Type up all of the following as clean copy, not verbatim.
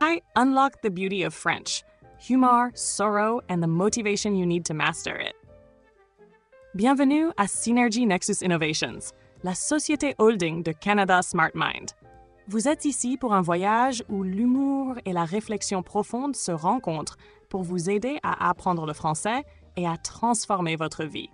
Hi, unlock the beauty of French. Humor, sorrow, and the motivation you need to master it. Bienvenue à Synergy Nexus Innovations, la société holding de Canada Smart Mind. Vous êtes ici pour un voyage où l'humour et la réflexion profonde se rencontrent pour vous aider à apprendre le français et à transformer votre vie.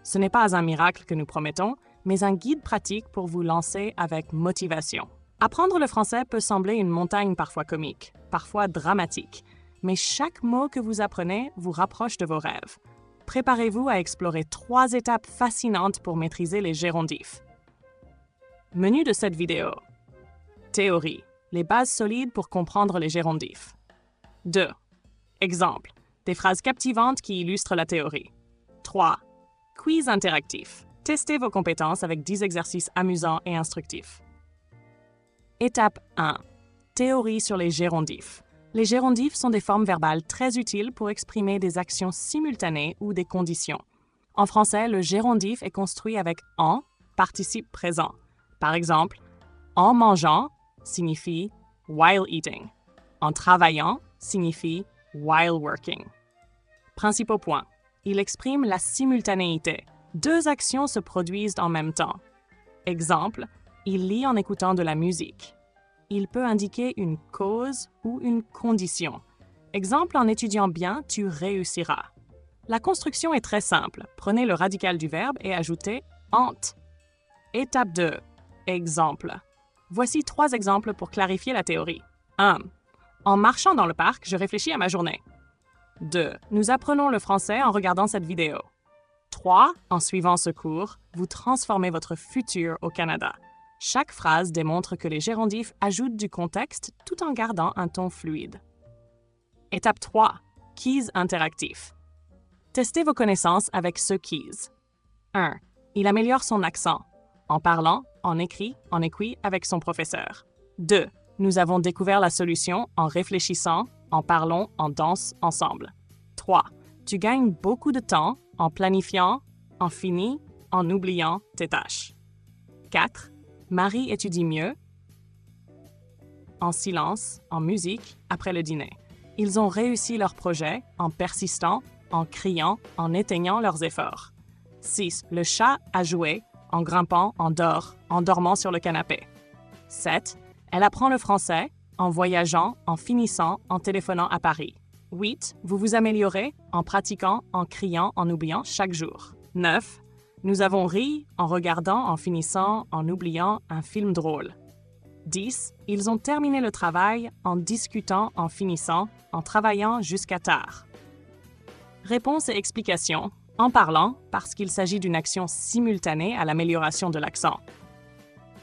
Ce n'est pas un miracle que nous promettons, mais un guide pratique pour vous lancer avec motivation. Apprendre le français peut sembler une montagne parfois comique, parfois dramatique, mais chaque mot que vous apprenez vous rapproche de vos rêves. Préparez-vous à explorer 3 étapes fascinantes pour maîtriser les gérondifs. Menu de cette vidéo. Théorie. Les bases solides pour comprendre les gérondifs. 2. Exemple. Des phrases captivantes qui illustrent la théorie. 3. Quiz interactif. Testez vos compétences avec 10 exercices amusants et instructifs. Étape 1. Théorie sur les gérondifs. Les gérondifs sont des formes verbales très utiles pour exprimer des actions simultanées ou des conditions. En français, le gérondif est construit avec « en », participe présent. Par exemple, « en mangeant » signifie « while eating ». « En travaillant » signifie « while working ». Principaux points. Il exprime la simultanéité. 2 actions se produisent en même temps. Exemple, il lit en écoutant de la musique. Il peut indiquer une cause ou une condition. Exemple, en étudiant bien, tu réussiras. La construction est très simple. Prenez le radical du verbe et ajoutez « ante ». Étape 2. Exemple. Voici 3 exemples pour clarifier la théorie. 1. En marchant dans le parc, je réfléchis à ma journée. 2. Nous apprenons le français en regardant cette vidéo. 3. En suivant ce cours, vous transformez votre futur au Canada. Chaque phrase démontre que les gérondifs ajoutent du contexte tout en gardant un ton fluide. Étape 3. Quiz interactif. Testez vos connaissances avec ce quiz. 1. Il améliore son accent en parlant, en écrit, en écrit avec son professeur. 2. Nous avons découvert la solution en réfléchissant, en parlant, en danse ensemble. 3. Tu gagnes beaucoup de temps en planifiant, en finissant, en oubliant tes tâches. 4. Marie étudie mieux en silence, en musique, après le dîner. Ils ont réussi leur projet en persistant, en criant, en éteignant leurs efforts. 6. Le chat a joué en grimpant, en dormant sur le canapé. 7. Elle apprend le français en voyageant, en finissant, en téléphonant à Paris. 8. Vous vous améliorez en pratiquant, en criant, en oubliant chaque jour. 9. Nous avons ri en regardant, en finissant, en oubliant un film drôle. 10. Ils ont terminé le travail en discutant, en finissant, en travaillant jusqu'à tard. Réponse et explication. En parlant, parce qu'il s'agit d'une action simultanée à l'amélioration de l'accent.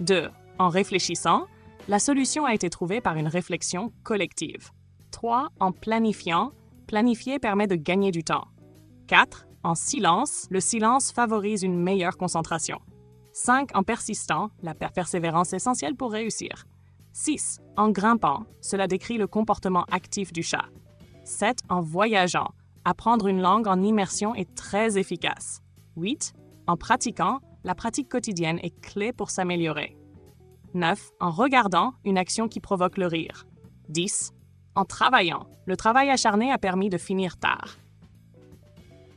2. En réfléchissant, la solution a été trouvée par une réflexion collective. 3. En planifiant, planifier permet de gagner du temps. 4. En silence, le silence favorise une meilleure concentration. 5. En persistant, la persévérance essentielle pour réussir. 6. En grimpant, cela décrit le comportement actif du chat. 7. En voyageant, apprendre une langue en immersion est très efficace. 8. En pratiquant, la pratique quotidienne est clé pour s'améliorer. 9. En regardant, une action qui provoque le rire. 10. En travaillant, le travail acharné a permis de finir tard.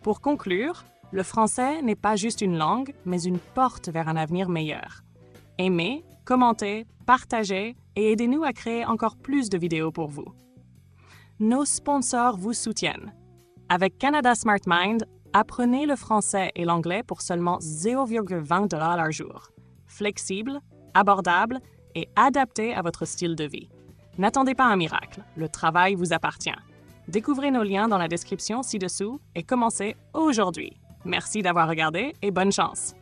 Pour conclure, le français n'est pas juste une langue, mais une porte vers un avenir meilleur. Aimez, commentez, partagez et aidez-nous à créer encore plus de vidéos pour vous. Nos sponsors vous soutiennent. Avec Canada Smart Mind, apprenez le français et l'anglais pour seulement 0,20 $ par jour. Flexible, abordable et adapté à votre style de vie. N'attendez pas un miracle, le travail vous appartient. Découvrez nos liens dans la description ci-dessous et commencez aujourd'hui. Merci d'avoir regardé et bonne chance!